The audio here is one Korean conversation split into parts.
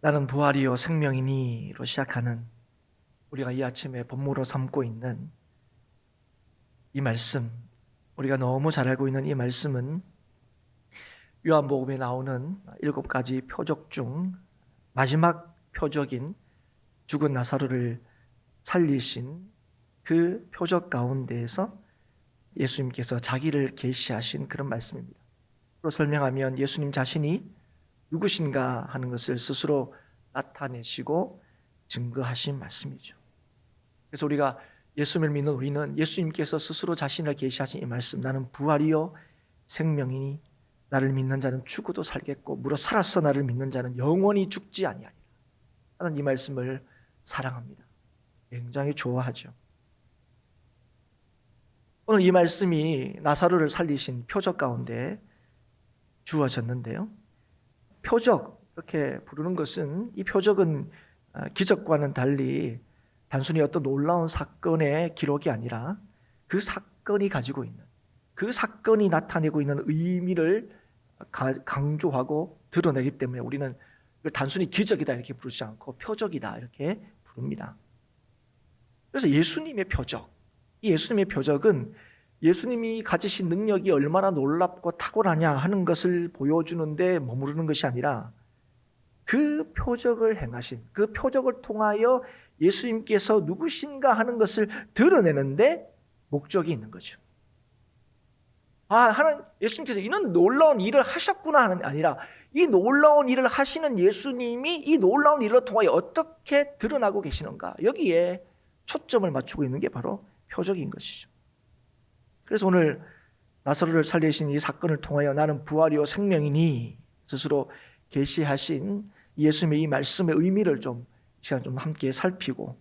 나는 부활이요 생명이니로 시작하는 우리가 이 아침에 본모로 삼고 있는 이 말씀, 우리가 너무 잘 알고 있는 이 말씀은 요한복음에 나오는 7가지 표적 중 마지막 표적인 죽은 나사로를 살리신 그 표적 가운데에서 예수님께서 자기를 계시하신 그런 말씀입니다. 또 설명하면 예수님 자신이 누구신가 하는 것을 스스로 나타내시고 증거하신 말씀이죠. 그래서 우리가 예수님을 믿는 우리는 예수님께서 스스로 자신을 계시하신 이 말씀, 나는 부활이요 생명이니 나를 믿는 자는 죽어도 살겠고 무릇 살아서 나를 믿는 자는 영원히 죽지 아니하리라 하는 이 말씀을 사랑합니다. 굉장히 좋아하죠. 오늘 이 말씀이 나사로를 살리신 표적 가운데 주어졌는데요. 표적, 이렇게 부르는 것은, 이 표적은 기적과는 달리 단순히 어떤 놀라운 사건의 기록이 아니라 그 사건이 가지고 있는, 그 사건이 나타내고 있는 의미를 강조하고 드러내기 때문에 우리는 단순히 기적이다 이렇게 부르지 않고 표적이다 이렇게 부릅니다. 그래서 예수님의 표적, 이 예수님의 표적은 예수님이 가지신 능력이 얼마나 놀랍고 탁월하냐 하는 것을 보여주는데 머무르는 것이 아니라 그 표적을 행하신, 그 표적을 통하여 예수님께서 누구신가 하는 것을 드러내는데 목적이 있는 거죠. 예수님께서 이런 놀라운 일을 하셨구나 하는 게 아니라 이 놀라운 일을 하시는 예수님이 이 놀라운 일을 통하여 어떻게 드러나고 계시는가, 여기에 초점을 맞추고 있는 게 바로 표적인 것이죠. 그래서 오늘 나사로를 살리신 이 사건을 통하여 나는 부활이요 생명이니 스스로 계시하신 예수님의 이 말씀의 의미를 이 시간 좀 함께 살피고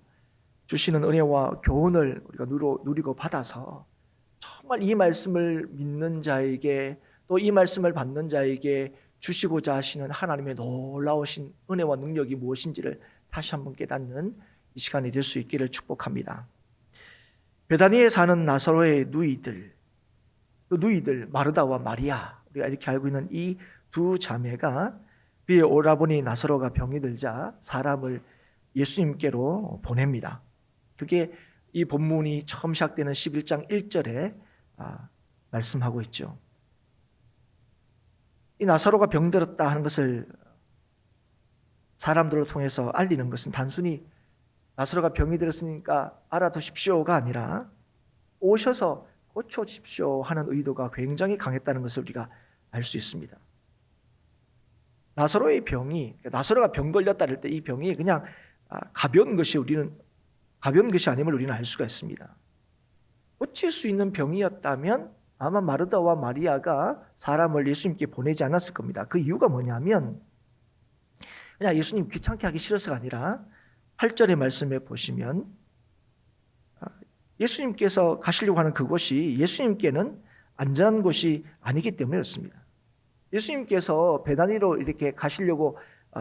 주시는 은혜와 교훈을 우리가 누리고 받아서 정말 이 말씀을 믿는 자에게, 또 이 말씀을 받는 자에게 주시고자 하시는 하나님의 놀라우신 은혜와 능력이 무엇인지를 다시 한번 깨닫는 이 시간이 될 수 있기를 축복합니다. 베다니에 사는 나사로의 누이들, 그 누이들 마르다와 마리아, 우리가 이렇게 알고 있는 이 두 자매가 그의 오라버니 나사로가 병이 들자 사람을 예수님께로 보냅니다. 그게 이 본문이 처음 시작되는 11장 1절에 말씀하고 있죠. 이 나사로가 병들었다 하는 것을 사람들을 통해서 알리는 것은 단순히 나사로가 병이 들었으니까 알아두십시오가 아니라 오셔서 고쳐주십시오 하는 의도가 굉장히 강했다는 것을 우리가 알 수 있습니다. 나사로의 병이, 나사로가 병 걸렸다 할 때 이 병이 그냥 가벼운 것이 아님을 우리는 알 수가 있습니다. 고칠 수 있는 병이었다면 아마 마르다와 마리아가 사람을 예수님께 보내지 않았을 겁니다. 그 이유가 뭐냐면 그냥 예수님 귀찮게 하기 싫어서가 아니라 8절의 말씀에 보시면 예수님께서 가시려고 하는 그곳이 예수님께는 안전한 곳이 아니기 때문이었습니다. 예수님께서 베다니로 이렇게 가시려고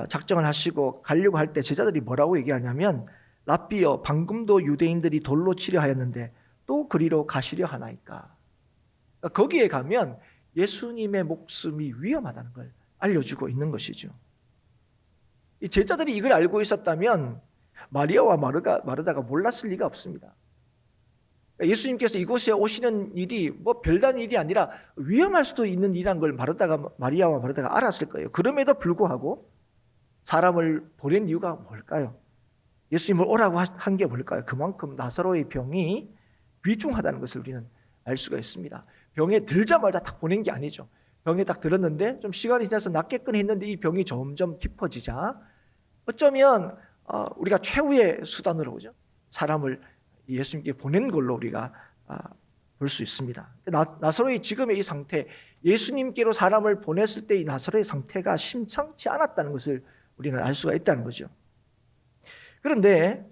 작정을 하시고 가려고 할 때 제자들이 뭐라고 얘기하냐면 랍비여, 방금도 유대인들이 돌로 치려 하였는데 또 그리로 가시려 하나이까. 거기에 가면 예수님의 목숨이 위험하다는 걸 알려주고 있는 것이죠. 이 제자들이 이걸 알고 있었다면 마리아와 마르다가 몰랐을 리가 없습니다. 예수님께서 이곳에 오시는 일이 별다른 일이 아니라 위험할 수도 있는 일이란 걸 마리아와 마르다가 알았을 거예요. 그럼에도 불구하고 사람을 보낸 이유가 뭘까요? 예수님을 오라고 한 게 뭘까요? 그만큼 나사로의 병이 위중하다는 것을 우리는 알 수가 있습니다. 병에 들자마자 딱 보낸 게 아니죠. 병에 딱 들었는데 좀 시간이 지나서 낫겠거니 했는데 이 병이 점점 깊어지자 어쩌면 우리가 최후의 수단으로 사람을 예수님께 보낸 걸로 우리가 볼 수 있습니다. 나사로의 지금의 이 상태, 예수님께로 사람을 보냈을 때 이 나사로의 상태가 심상치 않았다는 것을 우리는 알 수가 있다는 거죠. 그런데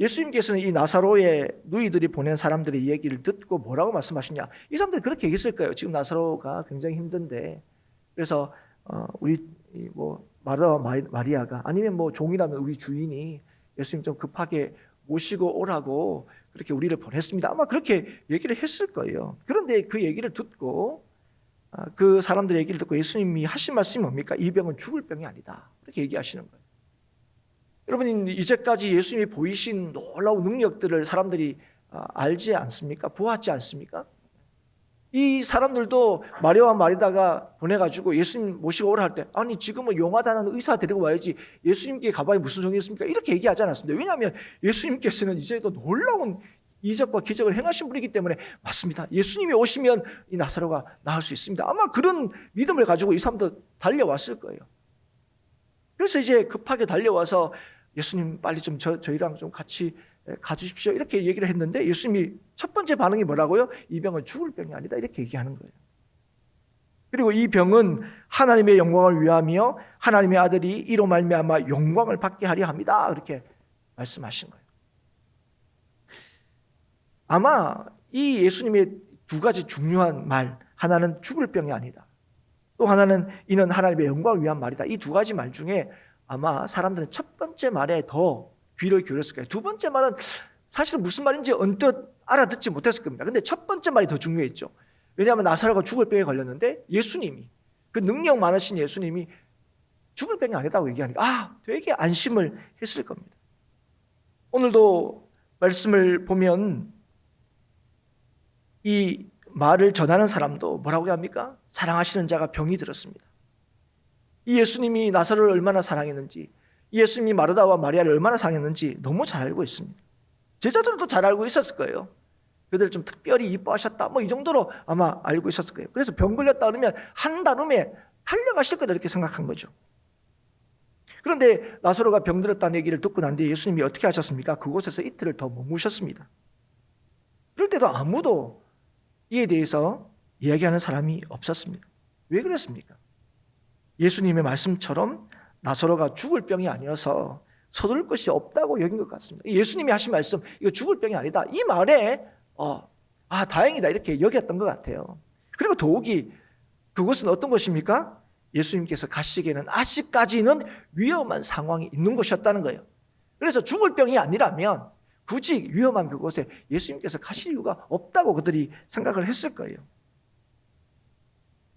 예수님께서는 이 나사로의 누이들이 보낸 사람들의 얘기를 듣고 뭐라고 말씀하시냐? 이 사람들이 그렇게 얘기했을 거예요. 지금 나사로가 굉장히 힘든데, 그래서 우리 마르다와 마리아가, 아니면 종이라면 우리 주인이 예수님 좀 급하게 모시고 오라고 그렇게 우리를 보냈습니다. 아마 그렇게 얘기를 했을 거예요. 그런데 그 얘기를 듣고 그 사람들의 얘기를 듣고 예수님이 하신 말씀이 뭡니까? 이 병은 죽을 병이 아니다. 그렇게 얘기하시는 거예요. 여러분, 이제까지 예수님이 보이신 놀라운 능력들을 사람들이 알지 않습니까? 보았지 않습니까? 이 사람들도 마리아와 마리다가 보내가지고 예수님 모시고 오라 할 때, 아니 지금은 용하다는 의사 데리고 와야지 예수님께 가봐야 무슨 소용이 있습니까? 이렇게 얘기하지 않았습니다. 왜냐하면 예수님께서는 이제도 놀라운 이적과 기적을 행하신 분이기 때문에 맞습니다. 예수님이 오시면 이 나사로가 나을 수 있습니다. 아마 그런 믿음을 가지고 이 사람도 달려왔을 거예요. 그래서 이제 급하게 달려와서 예수님 빨리 좀 저희랑 좀 같이 가주십시오 이렇게 얘기를 했는데, 예수님이 첫 번째 반응이 뭐라고요? 이 병은 죽을 병이 아니다 이렇게 얘기하는 거예요. 그리고 이 병은 하나님의 영광을 위하며 하나님의 아들이 이로 말미암아 영광을 받게 하려 합니다 이렇게 말씀하신 거예요. 아마 이 예수님의 두 가지 중요한 말, 하나는 죽을 병이 아니다, 또 하나는 이는 하나님의 영광을 위한 말이다, 이 두 가지 말 중에 아마 사람들은 첫 번째 말에 더 귀를 기울였을 거예요. 두 번째 말은 사실은 무슨 말인지 언뜻 알아듣지 못했을 겁니다. 근데 첫 번째 말이 더 중요했죠. 왜냐하면 나사로가 죽을 병에 걸렸는데 예수님이, 그 능력 많으신 예수님이 죽을 병이 아니다고 얘기하니까 되게 안심을 했을 겁니다. 오늘도 말씀을 보면 이 말을 전하는 사람도 뭐라고 합니까? 사랑하시는 자가 병이 들었습니다. 이 예수님이 나사로를 얼마나 사랑했는지, 이 예수님이 마르다와 마리아를 얼마나 사랑했는지 너무 잘 알고 있습니다. 제자들도 잘 알고 있었을 거예요. 그들을 좀 특별히 이뻐하셨다 이 정도로 아마 알고 있었을 거예요. 그래서 병 걸렸다 그러면 한 달 후에 달려가실 거다 이렇게 생각한 거죠. 그런데 나사로가 병들었다는 얘기를 듣고 난 뒤에 예수님이 어떻게 하셨습니까? 그곳에서 이틀을 더 머무셨습니다. 그럴 때도 아무도 이에 대해서 이야기하는 사람이 없었습니다. 왜 그랬습니까? 예수님의 말씀처럼 나사로가 죽을 병이 아니어서 서둘 것이 없다고 여긴 것 같습니다. 예수님이 하신 말씀, 이거 죽을 병이 아니다, 이 말에 다행이다 이렇게 여겼던 것 같아요. 그리고 더욱이 그곳은 어떤 곳입니까? 예수님께서 가시기에는 아직까지는 위험한 상황이 있는 곳이었다는 거예요. 그래서 죽을 병이 아니라면 굳이 위험한 그곳에 예수님께서 가실 이유가 없다고 그들이 생각을 했을 거예요.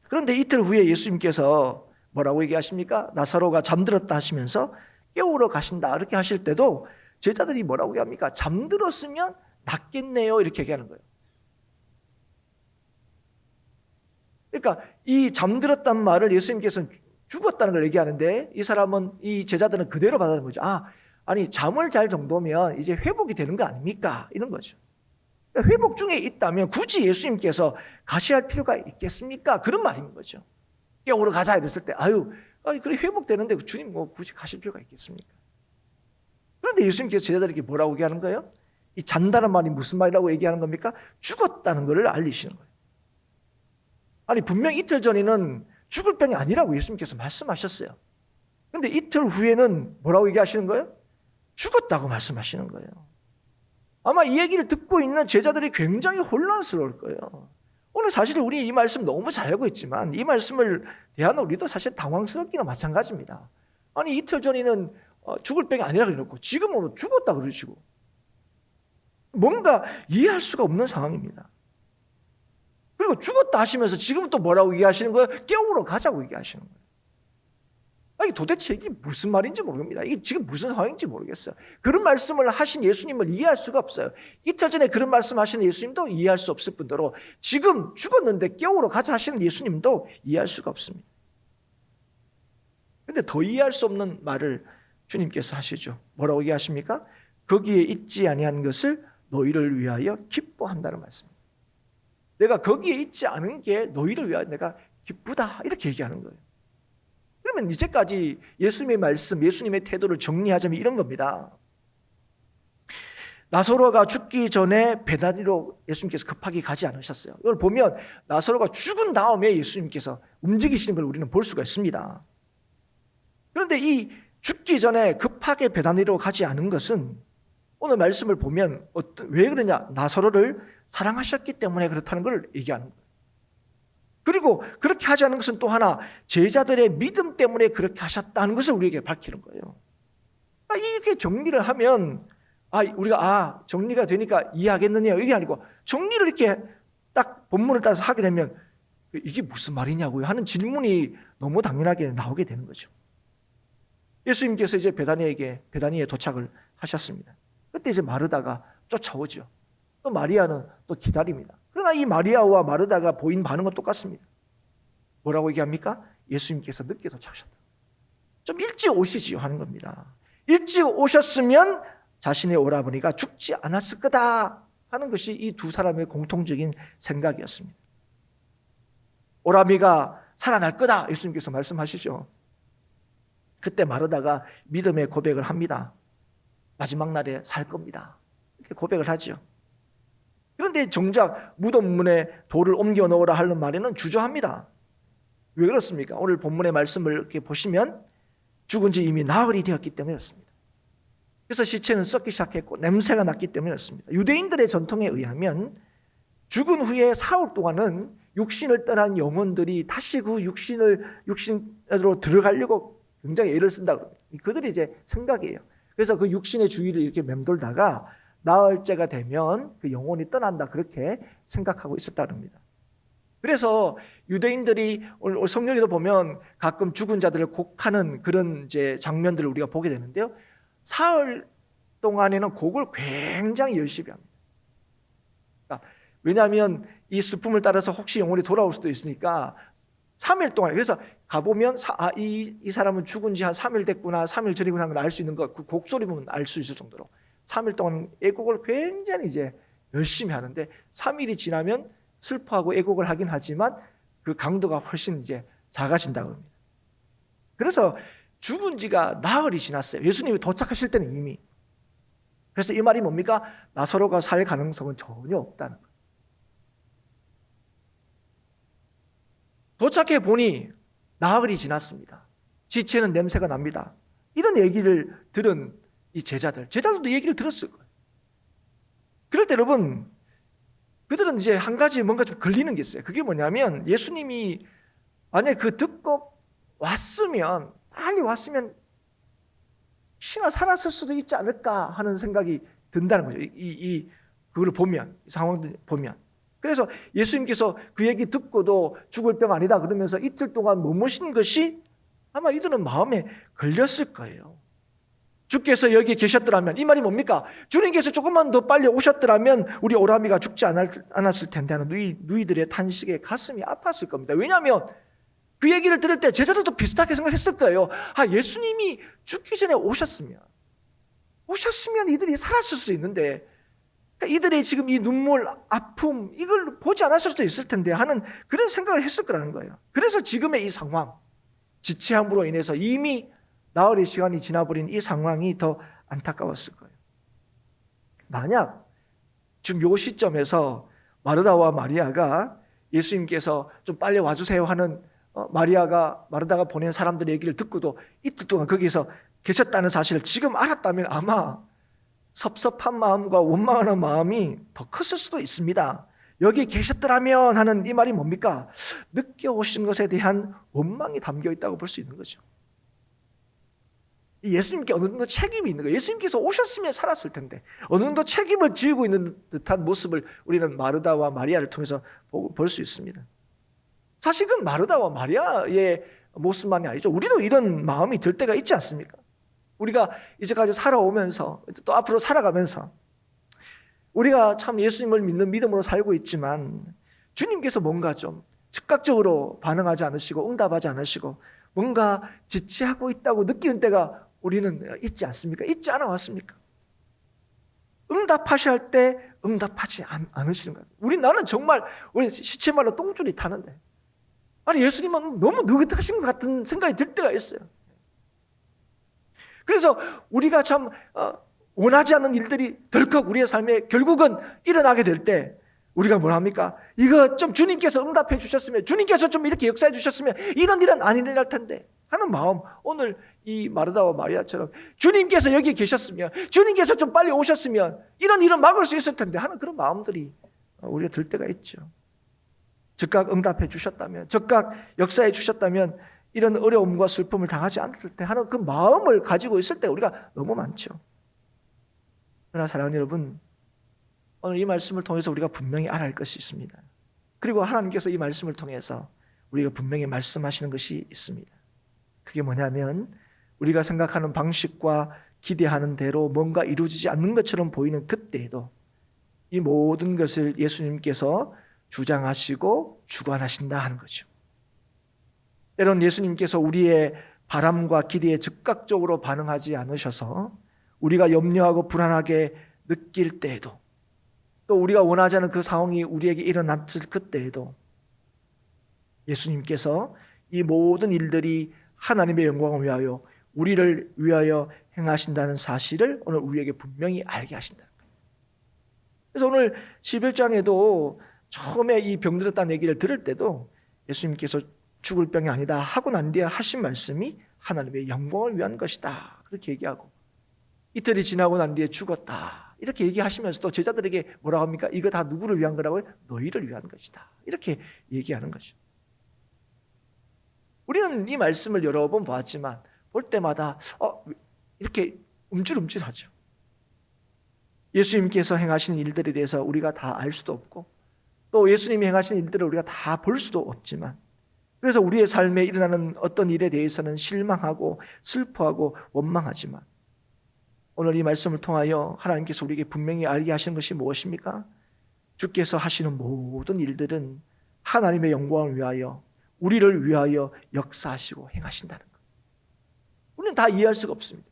그런데 이틀 후에 예수님께서 뭐라고 얘기하십니까? 나사로가 잠들었다 하시면서 깨우러 가신다 이렇게 하실 때도 제자들이 뭐라고 얘기합니까? 잠들었으면 낫겠네요 이렇게 얘기하는 거예요. 그러니까 이 잠들었단 말을 예수님께서는 죽었다는 걸 얘기하는데, 이 사람은, 이 제자들은 그대로 받아들인 거죠. 아니 잠을 잘 정도면 이제 회복이 되는 거 아닙니까? 이런 거죠. 그러니까 회복 중에 있다면 굳이 예수님께서 가셔야 할 필요가 있겠습니까? 그런 말인 거죠. 깨우러 가자 이랬을 때 그래 회복되는데 주님 굳이 가실 필요가 있겠습니까? 그런데 예수님께서 제자들에게 뭐라고 얘기하는 거예요? 이 잔다는 말이 무슨 말이라고 얘기하는 겁니까? 죽었다는 것을 알리시는 거예요. 아니 분명 이틀 전에는 죽을 병이 아니라고 예수님께서 말씀하셨어요. 그런데 이틀 후에는 뭐라고 얘기하시는 거예요? 죽었다고 말씀하시는 거예요. 아마 이 얘기를 듣고 있는 제자들이 굉장히 혼란스러울 거예요. 오늘 사실 우리 이 말씀 너무 잘 알고 있지만 이 말씀을 대하는 우리도 사실 당황스럽기나 마찬가지입니다. 아니 이틀 전에는 죽을 병이 아니라 그래놓고 지금은 죽었다 그러시고, 뭔가 이해할 수가 없는 상황입니다. 그리고 죽었다 하시면서 지금 또 뭐라고 얘기하시는 거예요? 깨우러 가자고 얘기하시는 거예요. 아니 도대체 이게 무슨 말인지 모릅니다. 이게 지금 무슨 상황인지 모르겠어요. 그런 말씀을 하신 예수님을 이해할 수가 없어요. 이틀 전에 그런 말씀 하시는 예수님도 이해할 수 없을 뿐더러 지금 죽었는데 깨우러 가자 하시는 예수님도 이해할 수가 없습니다. 그런데 더 이해할 수 없는 말을 주님께서 하시죠. 뭐라고 얘기하십니까? 거기에 있지 아니한 것을 너희를 위하여 기뻐한다는 말씀입니다. 내가 거기에 있지 않은 게 너희를 위하여 내가 기쁘다 이렇게 얘기하는 거예요. 그러면 이제까지 예수님의 말씀, 예수님의 태도를 정리하자면 이런 겁니다. 나사로가 죽기 전에 베다니로 예수님께서 급하게 가지 않으셨어요. 이걸 보면 나사로가 죽은 다음에 예수님께서 움직이시는 걸 우리는 볼 수가 있습니다. 그런데 이 죽기 전에 급하게 베다니로 가지 않은 것은 오늘 말씀을 보면 왜 그러냐? 나사로를 사랑하셨기 때문에 그렇다는 걸 얘기하는 거예요. 그리고 그렇게 하지 않은 것은 또 하나 제자들의 믿음 때문에 그렇게 하셨다는 것을 우리에게 밝히는 거예요. 이렇게 정리를 하면 우리가 정리가 되니까 이해하겠느냐 이게 아니고, 정리를 이렇게 딱 본문을 따라서 하게 되면 이게 무슨 말이냐고요 하는 질문이 너무 당연하게 나오게 되는 거죠. 예수님께서 이제 베다니에 도착을 하셨습니다. 그때 이제 마르다가 쫓아오죠. 또 마리아는 또 기다립니다. 그러나 이 마리아와 마르다가 보인 반응은 똑같습니다. 뭐라고 얘기합니까? 예수님께서 늦게 도착하셨다. 좀 일찍 오시지요 하는 겁니다. 일찍 오셨으면 자신의 오라버니가 죽지 않았을 거다 하는 것이 이 두 사람의 공통적인 생각이었습니다. 오라비가 살아날 거다 예수님께서 말씀하시죠. 그때 마르다가 믿음의 고백을 합니다. 마지막 날에 살 겁니다. 이렇게 고백을 하죠. 그런데 정작 무덤 문에 돌을 옮겨 놓으라 하는 말에는 주저합니다. 왜 그렇습니까? 오늘 본문의 말씀을 이렇게 보시면 죽은 지 이미 나흘이 되었기 때문이었습니다. 그래서 시체는 썩기 시작했고 냄새가 났기 때문이었습니다. 유대인들의 전통에 의하면 죽은 후에 사흘 동안은 육신을 떠난 영혼들이 다시 그 육신으로 들어가려고 굉장히 애를 쓴다고 합니다. 그들이 이제 생각이에요. 그래서 그 육신의 주위를 이렇게 맴돌다가 나흘째가 되면 그 영혼이 떠난다 그렇게 생각하고 있었다고 합니다. 그래서 유대인들이 오늘 성경에도 보면 가끔 죽은 자들을 곡하는 그런 이제 장면들을 우리가 보게 되는데요. 사흘 동안에는 곡을 굉장히 열심히 합니다. 그러니까 왜냐하면 이 슬픔을 따라서 혹시 영혼이 돌아올 수도 있으니까 3일 동안, 그래서 가보면 이 사람은 죽은 지 한 3일 됐구나, 3일 전이구나 하는 걸 알 수 있는 것, 그 곡소리 보면 알 수 있을 정도로 3일 동안 애곡을 굉장히 이제 열심히 하는데 3일이 지나면 슬퍼하고 애곡을 하긴 하지만 그 강도가 훨씬 이제 작아진다고 합니다. 그래서 죽은 지가 나흘이 지났어요. 예수님이 도착하실 때는 이미. 그래서 이 말이 뭡니까? 나사로가 살 가능성은 전혀 없다는 거예요. 도착해 보니 나흘이 지났습니다. 지체는 냄새가 납니다. 이런 얘기를 들은 이 제자들도 얘기를 들었을 거예요. 그럴 때 여러분, 그들은 이제 한 가지 뭔가 좀 걸리는 게 있어요. 그게 뭐냐면 예수님이 만약에 그 듣고 빨리 왔으면 혹시나 살았을 수도 있지 않을까 하는 생각이 든다는 거죠. 그걸 보면, 이 상황을 보면. 그래서 예수님께서 그 얘기 듣고도 죽을 병 아니다 그러면서 이틀 동안 머무신 것이 아마 이들은 마음에 걸렸을 거예요. 주께서 여기 계셨더라면, 이 말이 뭡니까? 주님께서 조금만 더 빨리 오셨더라면 우리 오라미가 죽지 않았을 텐데 하는 누이들의 탄식에 가슴이 아팠을 겁니다. 왜냐하면 그 얘기를 들을 때 제자들도 비슷하게 생각했을 거예요. 예수님이 죽기 전에 오셨으면 이들이 살았을 수도 있는데, 그러니까 이들의 지금 이 눈물, 아픔, 이걸 보지 않았을 수도 있을 텐데 하는 그런 생각을 했을 거라는 거예요. 그래서 지금의 이 상황, 지체함으로 인해서 이미 나흘의 시간이 지나버린 이 상황이 더 안타까웠을 거예요. 만약 지금 요 시점에서 마르다와 마리아가 예수님께서 좀 빨리 와주세요 하는 마르다가 보낸 사람들의 얘기를 듣고도 이틀 동안 거기서 계셨다는 사실을 지금 알았다면 아마 섭섭한 마음과 원망하는 마음이 더 컸을 수도 있습니다. 여기 계셨더라면 하는 이 말이 뭡니까? 늦게 오신 것에 대한 원망이 담겨 있다고 볼 수 있는 거죠. 예수님께 어느 정도 책임이 있는 거예요. 예수님께서 오셨으면 살았을 텐데 어느 정도 책임을 지고 있는 듯한 모습을 우리는 마르다와 마리아를 통해서 볼 수 있습니다. 사실은 마르다와 마리아의 모습만이 아니죠. 우리도 이런 마음이 들 때가 있지 않습니까? 우리가 이제까지 살아오면서 또 앞으로 살아가면서 우리가 참 예수님을 믿는 믿음으로 살고 있지만 주님께서 뭔가 좀 즉각적으로 반응하지 않으시고 응답하지 않으시고 뭔가 지체하고 있다고 느끼는 때가 우리는 있지 않습니까? 있지 않아 왔습니까? 응답하셔야 할 때 응답하지 않으시는 거예요. 나는 정말 우리 시체말로 똥줄이 타는데 예수님은 너무 느긋하신 것 같은 생각이 들 때가 있어요. 그래서 우리가 참 원하지 않는 일들이 덜컥 우리의 삶에 결국은 일어나게 될 때 우리가 뭘 합니까? 이거 좀 주님께서 응답해 주셨으면, 주님께서 좀 이렇게 역사해 주셨으면 이런 일은 안 일어날 텐데 하는 마음, 오늘 이 마르다와 마리아처럼 주님께서 여기 계셨으면, 주님께서 좀 빨리 오셨으면 이런 일은 막을 수 있을 텐데 하는 그런 마음들이 우리가 들 때가 있죠. 즉각 응답해 주셨다면, 즉각 역사해 주셨다면 이런 어려움과 슬픔을 당하지 않을 때 하는 그 마음을 가지고 있을 때 우리가 너무 많죠. 그러나 사랑하는 여러분, 오늘 이 말씀을 통해서 우리가 분명히 알아야 할 것이 있습니다. 그리고 하나님께서 이 말씀을 통해서 우리가 분명히 말씀하시는 것이 있습니다. 그게 뭐냐면 우리가 생각하는 방식과 기대하는 대로 뭔가 이루어지지 않는 것처럼 보이는 그때에도 이 모든 것을 예수님께서 주장하시고 주관하신다 하는 거죠. 때론 예수님께서 우리의 바람과 기대에 즉각적으로 반응하지 않으셔서 우리가 염려하고 불안하게 느낄 때에도, 또 우리가 원하지 않은 그 상황이 우리에게 일어났을 그때에도 예수님께서 이 모든 일들이 하나님의 영광을 위하여, 우리를 위하여 행하신다는 사실을 오늘 우리에게 분명히 알게 하신다는 거예요. 그래서 오늘 11장에도 처음에 이 병들었다는 얘기를 들을 때도 예수님께서 죽을 병이 아니다 하고 난 뒤에 하신 말씀이 하나님의 영광을 위한 것이다 그렇게 얘기하고, 이틀이 지나고 난 뒤에 죽었다 이렇게 얘기하시면서도 제자들에게 뭐라고 합니까? 이거 다 누구를 위한 거라고요? 너희를 위한 것이다 이렇게 얘기하는 거죠. 우리는 이 말씀을 여러 번 보았지만 볼 때마다 이렇게 움찔움찔하죠. 예수님께서 행하신 일들에 대해서 우리가 다 알 수도 없고, 또 예수님이 행하신 일들을 우리가 다 볼 수도 없지만, 그래서 우리의 삶에 일어나는 어떤 일에 대해서는 실망하고 슬퍼하고 원망하지만, 오늘 이 말씀을 통하여 하나님께서 우리에게 분명히 알게 하시는 것이 무엇입니까? 주께서 하시는 모든 일들은 하나님의 영광을 위하여, 우리를 위하여 역사하시고 행하신다는 것. 우리는 다 이해할 수가 없습니다.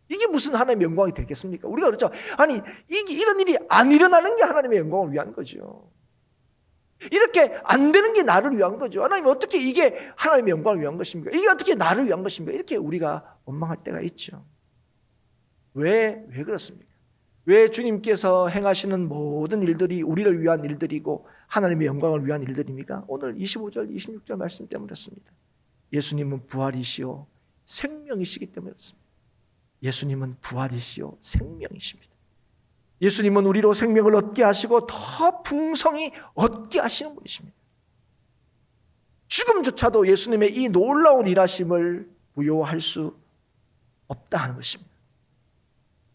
이게 무슨 하나님의 영광이 되겠습니까? 우리가 그렇죠. 아니, 이런 일이 안 일어나는 게 하나님의 영광을 위한 거죠. 이렇게 안 되는 게 나를 위한 거죠. 하나님, 어떻게 이게 하나님의 영광을 위한 것입니까? 이게 어떻게 나를 위한 것입니까? 이렇게 우리가 원망할 때가 있죠. 왜 그렇습니까? 왜 주님께서 행하시는 모든 일들이 우리를 위한 일들이고 하나님의 영광을 위한 일들입니까? 오늘 25절, 26절 말씀 때문에 그렇습니다. 예수님은 부활이시오 생명이시기 때문에 그렇습니다. 예수님은 부활이시오 생명이십니다. 예수님은 우리로 생명을 얻게 하시고 더 풍성히 얻게 하시는 분이십니다. 죽음조차도 예수님의 이 놀라운 일하심을 부여할 수 없다 하는 것입니다.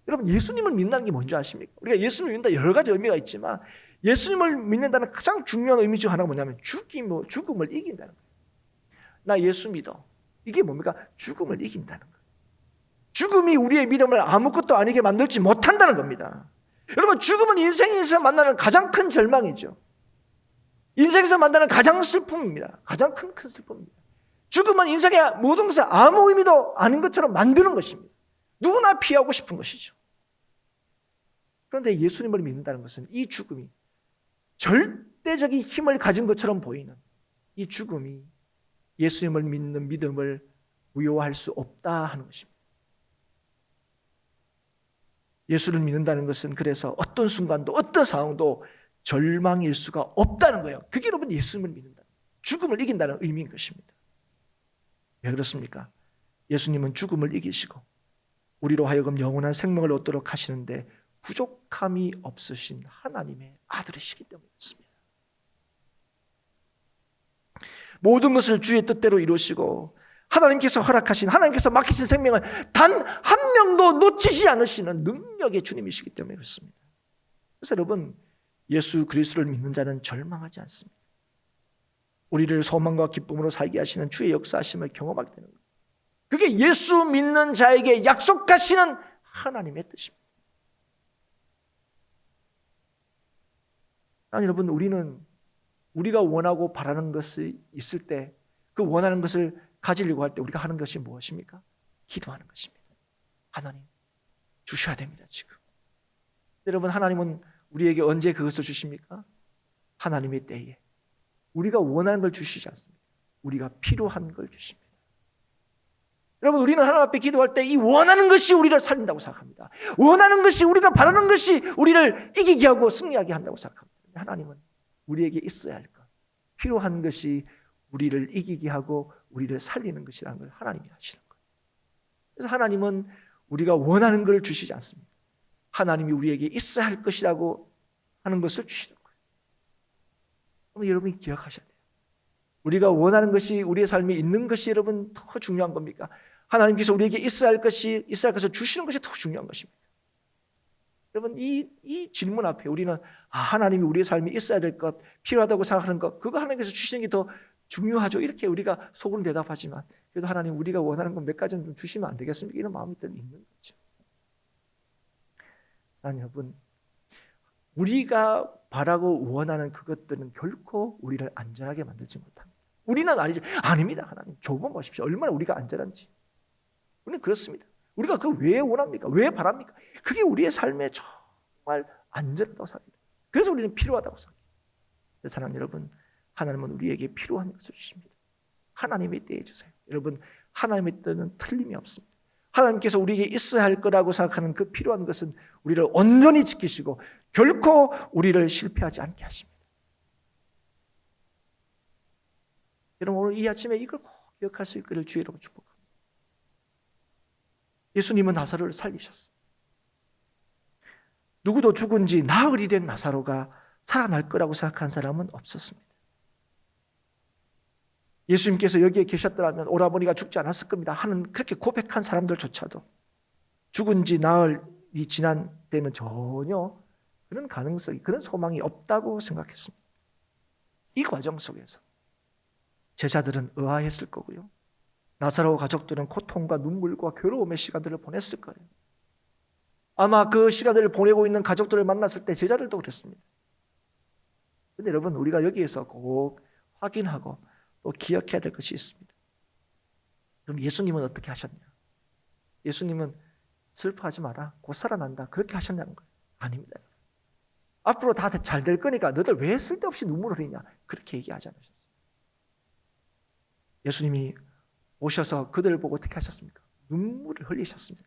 여러분, 예수님을 믿는다는 게 뭔지 아십니까? 우리가 예수님을 믿는다 여러 가지 의미가 있지만 예수님을 믿는다는 가장 중요한 의미 중 하나가 뭐냐면 죽음을 이긴다는 거예요. 나 예수 믿어. 이게 뭡니까? 죽음을 이긴다는 거예요. 죽음이 우리의 믿음을 아무것도 아니게 만들지 못한다는 겁니다. 여러분, 죽음은 인생에서 만나는 가장 큰 절망이죠. 인생에서 만나는 가장 슬픔입니다. 가장 큰 슬픔입니다. 죽음은 인생의 모든 것을 아무 의미도 아닌 것처럼 만드는 것입니다. 누구나 피하고 싶은 것이죠. 그런데 예수님을 믿는다는 것은 이 죽음이 절대적인 힘을 가진 것처럼 보이는 이 죽음이 예수님을 믿는 믿음을 부여할 수 없다 하는 것입니다. 예수를 믿는다는 것은 그래서 어떤 순간도 어떤 상황도 절망일 수가 없다는 거예요. 그게 여러분 예수님을 믿는다, 죽음을 이긴다는 의미인 것입니다. 왜 그렇습니까? 예수님은 죽음을 이기시고 우리로 하여금 영원한 생명을 얻도록 하시는데 부족함이 없으신 하나님의 아들이시기 때문에 그렇습니다. 모든 것을 주의 뜻대로 이루시고 하나님께서 허락하신, 하나님께서 맡기신 생명을 단 한 명도 놓치지 않으시는 능력의 주님이시기 때문에 그렇습니다. 그래서 여러분, 예수 그리스도를 믿는 자는 절망하지 않습니다. 우리를 소망과 기쁨으로 살게 하시는 주의 역사하심을 경험하게 되는 거예요. 그게 예수 믿는 자에게 약속하시는 하나님의 뜻입니다. 아니, 여러분, 우리가 원하고 바라는 것이 있을 때 그 원하는 것을 가지려고 할 때 우리가 하는 것이 무엇입니까? 기도하는 것입니다. 하나님, 주셔야 됩니다, 지금. 여러분, 하나님은 우리에게 언제 그것을 주십니까? 하나님의 때에. 우리가 원하는 걸 주시지 않습니다. 우리가 필요한 걸 주십니다. 여러분, 우리는 하나님 앞에 기도할 때 이 원하는 것이 우리를 살린다고 생각합니다. 원하는 것이, 우리가 바라는 것이 우리를 이기게 하고 승리하게 한다고 생각합니다. 하나님은 우리에게 있어야 할 것, 필요한 것이 우리를 이기게 하고 우리를 살리는 것이라는 걸 하나님이 하시는 거예요. 그래서 하나님은 우리가 원하는 걸 주시지 않습니다. 하나님이 우리에게 있어야 할 것이라고 하는 것을 주시는 거예요. 여러분이 기억하셔야 돼요. 우리가 원하는 것이 우리의 삶에 있는 것이 여러분 더 중요한 겁니까? 하나님께서 우리에게 있어야 할 것을 주시는 것이 더 중요한 것입니다. 여러분, 이 질문 앞에 우리는 하나님이 우리의 삶에 있어야 될 것, 필요하다고 생각하는 것, 그거 하나님께서 주시는 게 더 중요하죠. 이렇게 우리가 속으로 대답하지만 그래도 하나님 우리가 원하는 건 몇 가지는 좀 주시면 안 되겠습니까? 이런 마음이 늘 있는 거죠. 하나님 여러분, 우리가 바라고 원하는 그것들은 결코 우리를 안전하게 만들지 못합니다. 우리는 아니지. 아닙니다. 하나님 조금 보십시오. 얼마나 우리가 안전한지. 우리는 그렇습니다. 우리가 그 왜 원합니까? 왜 바랍니까? 그게 우리의 삶에 정말 안전하다고 삽니다. 그래서 우리는 필요하다고 삽니다. 사랑하는 여러분, 하나님은 우리에게 필요한 것을 주십니다. 하나님의 때에 주세요. 여러분, 하나님의 때는 틀림이 없습니다. 하나님께서 우리에게 있어야 할 거라고 생각하는 그 필요한 것은 우리를 온전히 지키시고 결코 우리를 실패하지 않게 하십니다. 여러분, 오늘 이 아침에 이걸 꼭 기억할 수 있기를 주의 이름으로 축복합니다. 예수님은 나사로를 살리셨어요. 누구도 죽은 지 나흘이 된 나사로가 살아날 거라고 생각한 사람은 없었습니다. 예수님께서 여기에 계셨더라면 오라버니가 죽지 않았을 겁니다 하는 그렇게 고백한 사람들조차도 죽은 지 나흘이 지난 때는 전혀 그런 가능성이, 그런 소망이 없다고 생각했습니다. 이 과정 속에서 제자들은 의아했을 거고요. 나사로 가족들은 고통과 눈물과 괴로움의 시간들을 보냈을 거예요. 아마 그 시간들을 보내고 있는 가족들을 만났을 때 제자들도 그랬습니다. 그런데 여러분, 우리가 여기에서 꼭 확인하고 또 기억해야 될 것이 있습니다. 그럼 예수님은 어떻게 하셨냐? 예수님은 슬퍼하지 마라, 곧 살아난다, 그렇게 하셨냐는 거예요. 아닙니다. 앞으로 다 잘 될 거니까 너들 왜 쓸데없이 눈물을 흘리냐, 그렇게 얘기하지 않으셨어요. 예수님이 오셔서 그들을 보고 어떻게 하셨습니까? 눈물을 흘리셨습니다.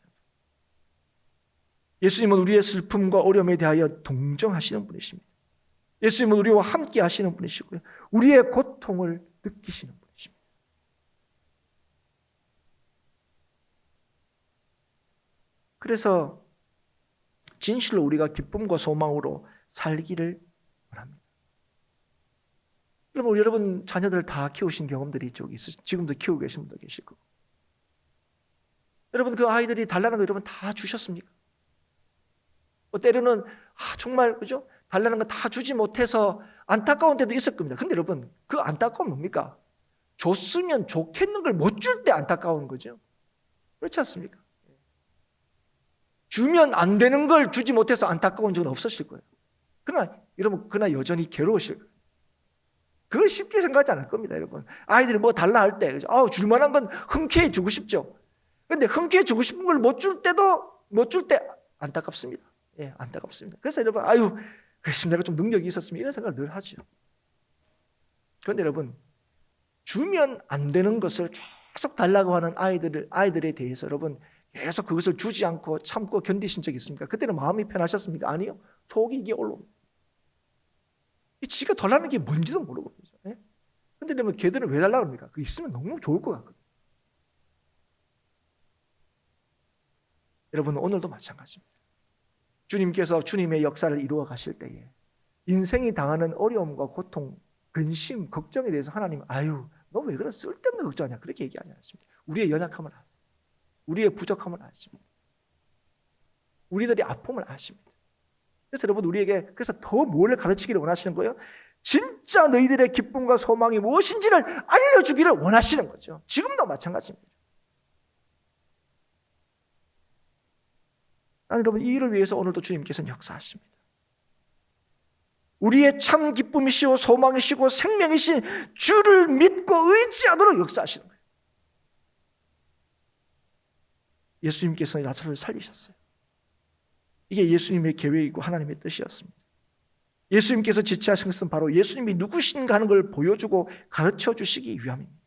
예수님은 우리의 슬픔과 어려움에 대하여 동정하시는 분이십니다. 예수님은 우리와 함께 하시는 분이시고요, 우리의 고통을 느끼시는 분이십니다. 그래서 진실로 우리가 기쁨과 소망으로 살기를 원합니다. 여러분, 여러분 자녀들 다 키우신 경험들이 쪽 있으시죠? 지금도 키우고 계신 분도 계실 거고. 여러분, 그 아이들이 달라는 거 여러분 다 주셨습니까? 때로는 정말 그죠? 달라는 거 다 주지 못해서 안타까운 때도 있을 겁니다. 근데 여러분, 그 안타까움은 뭡니까? 줬으면 좋겠는 걸 못 줄 때 안타까운 거죠. 그렇지 않습니까? 주면 안 되는 걸 주지 못해서 안타까운 적은 없으실 거예요. 그러나 여러분, 그러나 여전히 괴로우실 거예요. 그걸 쉽게 생각하지 않을 겁니다, 여러분. 아이들이 뭐 달라 할 때, 줄 만한 건 흔쾌히 주고 싶죠. 그런데 흔쾌히 주고 싶은 걸 못 줄 때 안타깝습니다. 예, 안타깝습니다. 그래서 여러분, 그랬으면 내가 좀 능력이 있었으면 이런 생각을 늘 하죠. 그런데 여러분, 주면 안 되는 것을 계속 달라고 하는 아이들에 대해서 여러분 계속 그것을 주지 않고 참고 견디신 적 있습니까? 그때는 마음이 편하셨습니까? 아니요. 속이 이게 올라옵니다. 지가 달라는 게 뭔지도 모르고. 그런데 여러분, 걔들은 왜 달라고 합니까? 그 있으면 너무 좋을 것 같거든요. 여러분, 오늘도 마찬가지입니다. 주님께서 주님의 역사를 이루어 가실 때에 인생이 당하는 어려움과 고통, 근심, 걱정에 대해서 하나님, 너 왜 그런 쓸데없는 걱정하냐, 그렇게 얘기하지 않습니다. 우리의 연약함을 아십니다. 우리의 부족함을 아십니다. 우리들의 아픔을 아십니다. 그래서 여러분, 우리에게 그래서 더 뭘 가르치기를 원하시는 거예요? 진짜 너희들의 기쁨과 소망이 무엇인지를 알려주기를 원하시는 거죠. 지금도 마찬가지입니다. 여러분, 이 일을 위해서 오늘도 주님께서는 역사하십니다. 우리의 참 기쁨이시오 소망이시고 생명이신 주를 믿고 의지하도록 역사하시는 거예요. 예수님께서 나사로를 살리셨어요. 이게 예수님의 계획이고 하나님의 뜻이었습니다. 예수님께서 지체하신 것은 바로 예수님이 누구신가 하는 걸 보여주고 가르쳐 주시기 위함입니다.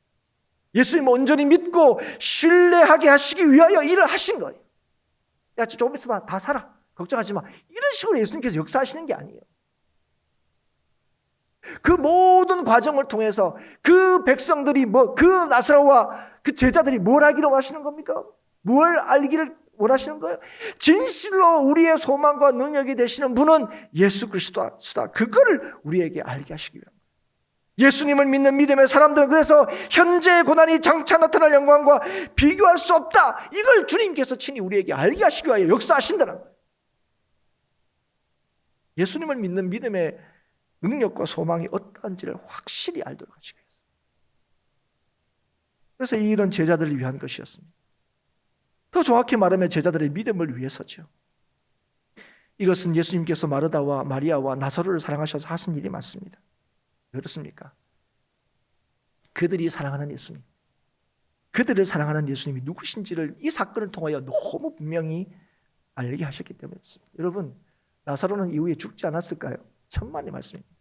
예수님 온전히 믿고 신뢰하게 하시기 위하여 일을 하신 거예요. 야, 조금 있어봐, 다 살아, 걱정하지 마, 이런 식으로 예수님께서 역사하시는 게 아니에요. 그 모든 과정을 통해서 그 백성들이 그 나사로와 그 제자들이 뭘 알기를 원하시는 겁니까? 뭘 알기를 원하시는 거예요? 진실로 우리의 소망과 능력이 되시는 분은 예수 그리스도다. 그거를 우리에게 알게 하시기 위함. 예수님을 믿는 믿음의 사람들은 그래서 현재의 고난이 장차 나타날 영광과 비교할 수 없다. 이걸 주님께서 친히 우리에게 알게 하시기 위하여 역사하신다는 거예요. 예수님을 믿는 믿음의 능력과 소망이 어떠한지를 확실히 알도록 하시기 위해서. 그래서 이 일은 제자들을 위한 것이었습니다. 더 정확히 말하면 제자들의 믿음을 위해서죠. 이것은 예수님께서 마르다와 마리아와 나사로를 사랑하셔서 하신 일이 맞습니다. 왜 그렇습니까? 그들이 사랑하는 예수님, 그들을 사랑하는 예수님이 누구신지를 이 사건을 통하여 너무 분명히 알게 하셨기 때문이었습니다. 여러분, 나사로는 이후에 죽지 않았을까요? 천만의 말씀입니다.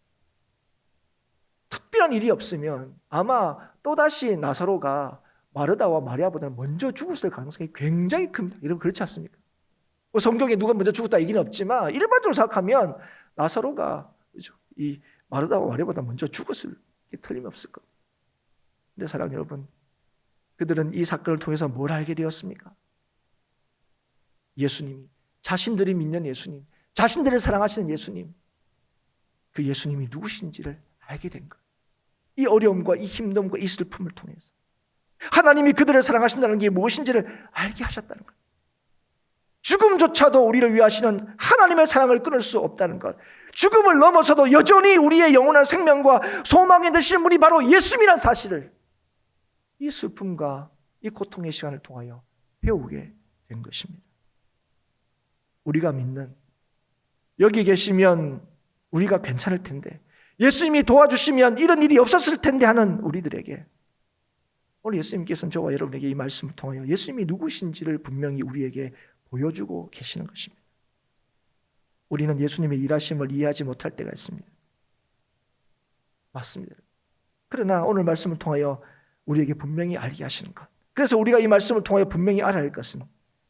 특별한 일이 없으면 아마 또다시 나사로가 마르다와 마리아보다 먼저 죽었을 가능성이 굉장히 큽니다. 여러분, 그렇지 않습니까? 성경에 누가 먼저 죽었다 얘기는 없지만 일반적으로 생각하면 나사로가 이 마르다와 마리아보다 먼저 죽었을 게 틀림없을 겁니다. 근데 사랑하는 여러분, 그들은 이 사건을 통해서 뭘 알게 되었습니까? 예수님이, 자신들이 믿는 예수님, 자신들을 사랑하시는 예수님, 그 예수님이 누구신지를 알게 된 거예요. 이 어려움과 이 힘듦과 이 슬픔을 통해서 하나님이 그들을 사랑하신다는 게 무엇인지를 알게 하셨다는 거예요. 죽음조차도 우리를 위하시는 하나님의 사랑을 끊을 수 없다는 것, 죽음을 넘어서도 여전히 우리의 영원한 생명과 소망이 되시는 분이 바로 예수님이라는 사실을 이 슬픔과 이 고통의 시간을 통하여 배우게 된 것입니다. 우리가 믿는, 여기 계시면 우리가 괜찮을 텐데, 예수님이 도와주시면 이런 일이 없었을 텐데 하는 우리들에게 오늘 예수님께서는 저와 여러분에게 이 말씀을 통하여 예수님이 누구신지를 분명히 우리에게 보여주고 계시는 것입니다. 우리는 예수님의 일하심을 이해하지 못할 때가 있습니다. 맞습니다. 그러나 오늘 말씀을 통하여 우리에게 분명히 알게 하시는 것, 그래서 우리가 이 말씀을 통하여 분명히 알아야 할 것은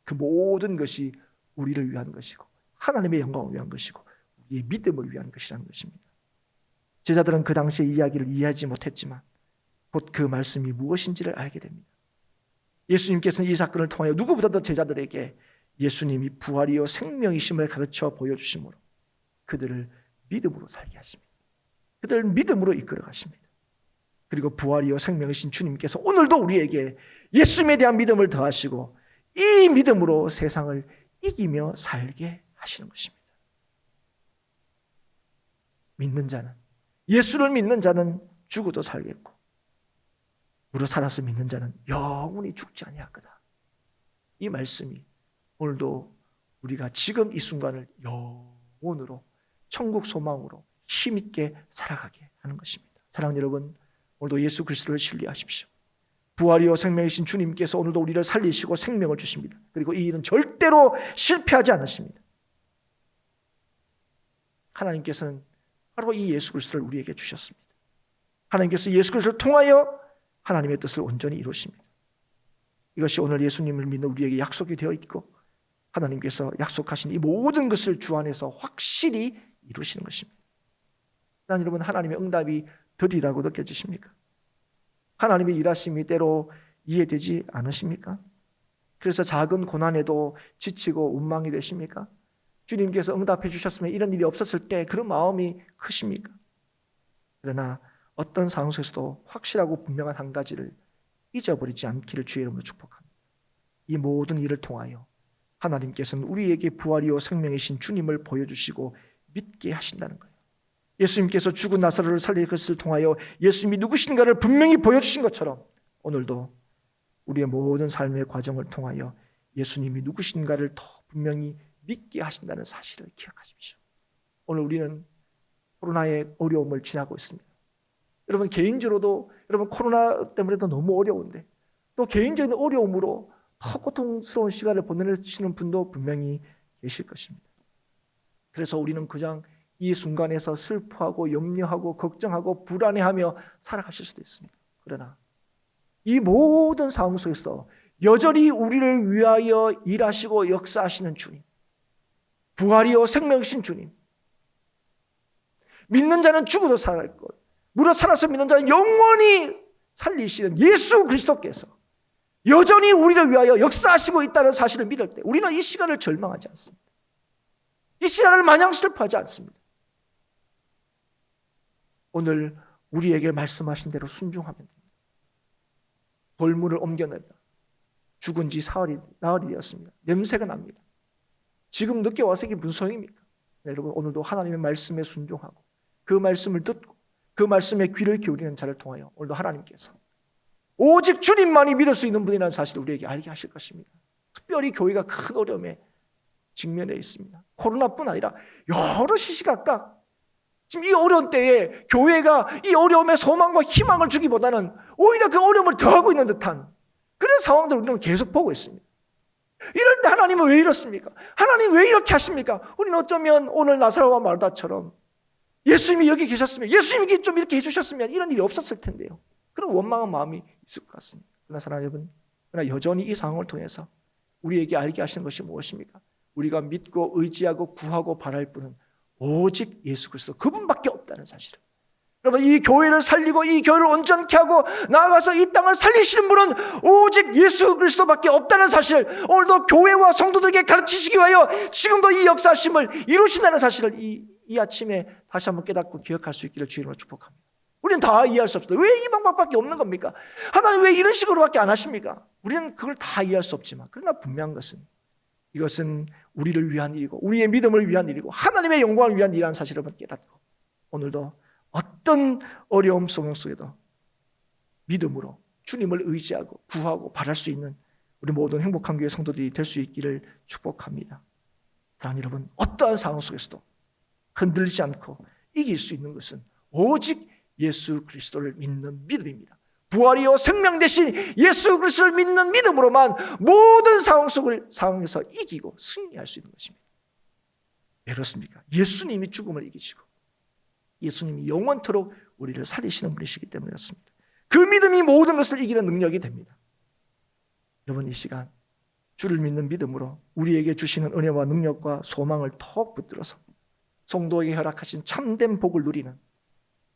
그 모든 것이 우리를 위한 것이고 하나님의 영광을 위한 것이고 우리의 믿음을 위한 것이라는 것입니다. 제자들은 그 당시의 이야기를 이해하지 못했지만 곧 그 말씀이 무엇인지를 알게 됩니다. 예수님께서는 이 사건을 통하여 누구보다도 제자들에게 예수님이 부활이요 생명이심을 가르쳐 보여주심으로 그들을 믿음으로 살게 하십니다. 그들을 믿음으로 이끌어 가십니다. 그리고 부활이요 생명이신 주님께서 오늘도 우리에게 예수님에 대한 믿음을 더하시고 이 믿음으로 세상을 이기며 살게 하시는 것입니다. 믿는 자는, 예수를 믿는 자는 죽어도 살겠고 무릇 살아서 믿는 자는 영원히 죽지 아니하거다. 이 말씀이 오늘도 우리가 지금 이 순간을 영원으로 천국 소망으로 힘있게 살아가게 하는 것입니다. 사랑하는 여러분, 오늘도 예수 그리스도를 신뢰하십시오. 부활이요 생명이신 주님께서 오늘도 우리를 살리시고 생명을 주십니다. 그리고 이 일은 절대로 실패하지 않으십니다. 하나님께서는 바로 이 예수 그리스도를 우리에게 주셨습니다. 하나님께서 예수 그리스도를 통하여 하나님의 뜻을 온전히 이루십니다. 이것이 오늘 예수님을 믿는 우리에게 약속이 되어 있고 하나님께서 약속하신 이 모든 것을 주 안에서 확실히 이루시는 것입니다. 여러분, 하나님의 응답이 더디라고 느껴지십니까? 하나님의 일하심이 때로 이해되지 않으십니까? 그래서 작은 고난에도 지치고 원망이 되십니까? 주님께서 응답해 주셨으면 이런 일이 없었을 때 그런 마음이 크십니까? 그러나 어떤 상황 속에서도 확실하고 분명한 한 가지를 잊어버리지 않기를 주의 이름으로 축복합니다. 이 모든 일을 통하여 하나님께서는 우리에게 부활이요 생명이신 주님을 보여주시고 믿게 하신다는 거예요. 예수님께서 죽은 나사로를 살린 것을 통하여 예수님이 누구신가를 분명히 보여주신 것처럼 오늘도 우리의 모든 삶의 과정을 통하여 예수님이 누구신가를 더 분명히 믿게 하신다는 사실을 기억하십시오. 오늘 우리는 코로나의 어려움을 지나고 있습니다. 여러분, 개인적으로도 여러분 코로나 때문에도 너무 어려운데 또 개인적인 어려움으로 더 고통스러운 시간을 보내시는 분도 분명히 계실 것입니다. 그래서 우리는 그냥 이 순간에서 슬퍼하고 염려하고 걱정하고 불안해하며 살아가실 수도 있습니다. 그러나 이 모든 상황 속에서 여전히 우리를 위하여 일하시고 역사하시는 주님, 부활이요 생명이신 주님, 믿는 자는 죽어도 살아갈 것, 무릇 살아서 믿는 자는 영원히 살리시는 예수 그리스도께서 여전히 우리를 위하여 역사하시고 있다는 사실을 믿을 때 우리는 이 시간을 절망하지 않습니다. 이 시간을 마냥 슬퍼하지 않습니다. 오늘 우리에게 말씀하신 대로 순종하면 됩니다. 돌문을 옮겨낸다. 죽은 지 나흘이 되었습니다. 냄새가 납니다. 지금 늦게 와서 이게 무슨 소용입니까? 네, 여러분, 오늘도 하나님의 말씀에 순종하고 그 말씀을 듣고 그 말씀에 귀를 기울이는 자를 통하여 오늘도 하나님께서 오직 주님만이 믿을 수 있는 분이라는 사실을 우리에게 알게 하실 것입니다. 특별히 교회가 큰 어려움에 직면해 있습니다. 코로나뿐 아니라 여러 시시각각 지금 이 어려운 때에 교회가 이 어려움에 소망과 희망을 주기보다는 오히려 그 어려움을 더하고 있는 듯한 그런 상황들을 우리는 계속 보고 있습니다. 이럴 때 하나님은 왜 이렇습니까? 하나님 왜 이렇게 하십니까? 우리는 어쩌면 오늘 나사로와 마르다처럼 예수님이 여기 계셨으면, 예수님이 좀 이렇게 해주셨으면 이런 일이 없었을 텐데요. 그런 원망한 마음이 있을 것 같습니다. 그러나 사랑하는 여러분, 그러나 여전히 이 상황을 통해서 우리에게 알게 하시는 것이 무엇입니까? 우리가 믿고 의지하고 구하고 바랄 분은 오직 예수 그리스도, 그분밖에 없다는 사실을. 여러분, 이 교회를 살리고 이 교회를 온전케 하고 나아가서 이 땅을 살리시는 분은 오직 예수 그리스도밖에 없다는 사실, 오늘도 교회와 성도들에게 가르치시기 위하여 지금도 이 역사하심을 이루신다는 사실을 이 아침에 다시 한번 깨닫고 기억할 수 있기를 주님으로 축복합니다. 우리는 다 이해할 수 없어요. 왜 이 방법밖에 없는 겁니까? 하나님 왜 이런 식으로밖에 안 하십니까? 우리는 그걸 다 이해할 수 없지만, 그러나 분명한 것은 이것은 우리를 위한 일이고 우리의 믿음을 위한 일이고 하나님의 영광을 위한 일이라는 사실을 깨닫고, 오늘도 어떤 어려움 속에도 믿음으로 주님을 의지하고 구하고 바랄 수 있는 우리 모든 행복한 교회 성도들이 될 수 있기를 축복합니다. 사랑하는 여러분, 어떠한 상황 속에서도 흔들리지 않고 이길 수 있는 것은 오직 예수 그리스도를 믿는 믿음입니다. 부활이요 생명 대신 예수 그리스도를 믿는 믿음으로만 모든 상황에서 이기고 승리할 수 있는 것입니다. 왜 그렇습니까? 예수님이 죽음을 이기시고 예수님이 영원토록 우리를 살리시는 분이시기 때문에 그렇습니다. 그 믿음이 모든 것을 이기는 능력이 됩니다. 여러분, 이 시간 주를 믿는 믿음으로 우리에게 주시는 은혜와 능력과 소망을 턱 붙들어서 성도에게 허락하신 참된 복을 누리는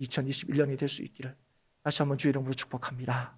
2021년이 될 수 있기를 다시 한번 주의 이름으로 축복합니다.